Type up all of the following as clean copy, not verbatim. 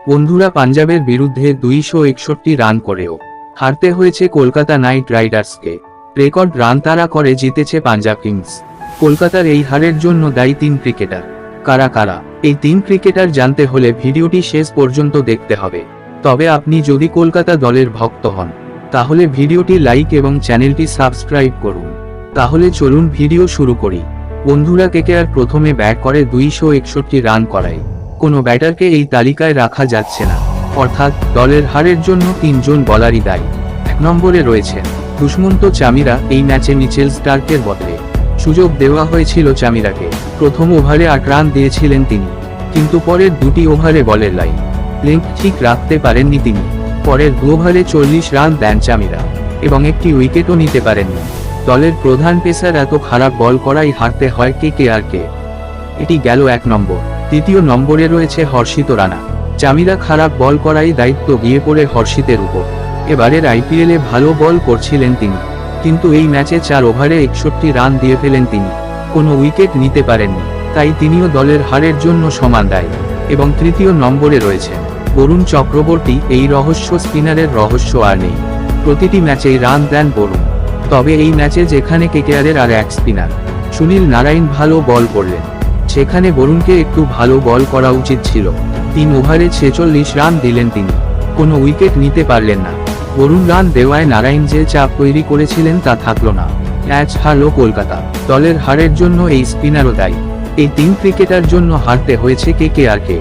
বন্ধুরা, পাঞ্জাবের বিরুদ্ধে 261 রান করেও হারতে হয়েছে কলকাতা নাইট রাইডার্সকে। রেকর্ড রান তাড়া করে জিতেছে পাঞ্জাব কিংস। কলকাতার এই হারের জন্য দায়ী 3 ক্রিকেটার। কারা কারা এই 3 ক্রিকেটার জানতে হলে ভিডিওটি শেষ পর্যন্ত দেখতে হবে। তবে আপনি যদি কলকাতা দলের ভক্ত হন তাহলে ভিডিওটি লাইক এবং চ্যানেলটি সাবস্ক্রাইব করুন। তাহলে চলুন ভিডিও শুরু করি। বন্ধুরা, কেকেআর প্রথমে ব্যাট করে 261 রান করায় কোনো ব্যাটারকে এই তালিকায় রাখা যাচ্ছে না। অর্থাৎ দলের হারের জন্য 3 জন বলারই দায়ী। 1 নম্বরে রয়েছেন দুষ্মন্ত চামিরা। এই ম্যাচে মিচেল স্টার্কের বদলে সুযোগ দেওয়া হয়েছিল চামিরাকে। প্রথম ওভারে 8 রান দিয়েছিলেন তিনি, কিন্তু পরের 2টি ওভারে বলের লাইন লেংথ ঠিক রাখতে পারেননি তিনি। পরের 2 ওভারে 40 রান দেন চামিরা এবং একটি উইকেটও নিতে পারেননি। দলের প্রধান পেসার এত খারাপ বল করাই হারতে হয় কেকেআরকে। এটি গেল 1 নম্বর। দ্বিতীয় নম্বরে রয়েছে হর্ষিত রানা। চামিরা খারাপ বল করাই দায়িত্ব গিয়ে পড়ে হর্ষিতের উপর। এবারের আইপিএলে ভালো বল করছিলেন তিনি, কিন্তু এই ম্যাচে 4 ওভারে 61 রান দিয়ে ফেলেন তিনি। কোনো উইকেট নিতে পারেননি, তাই তিনিও দলের হারের জন্য সমান দায়ী। এবং তৃতীয় নম্বরে রয়েছে বরুণ চক্রবর্তী। এই রহস্য স্পিনারের রহস্য আর নেই। প্রতিটি ম্যাচেই রান দেন বরুণ। তবে এই ম্যাচে যেখানে কেকেআরের আর এক স্পিনার সুনীল নারায়ণ ভালো বল করলেন, সেখানে বরুণকে একটু ভালো বল করা উচিত ছিল। 3 ওভারে 46 রান দিলেন তিনি, কোনো উইকেট নিতে পারলেন না। বরুণ রান দেওয়ায় নারায়ণ যে চাপ তৈরি করেছিলেন তা থাকলো না। ম্যাচ হারল কলকাতা। দলের হারের জন্য এই স্পিনারও দায়ী। এই 3 ক্রিকেটার জন্য হারতে হয়েছে কেকেআরকে।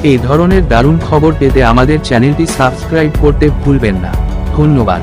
এই ধরনের দারুণ খবর পেতে আমাদের চ্যানেলটি সাবস্ক্রাইব করতে ভুলবেন না। ধন্যবাদ।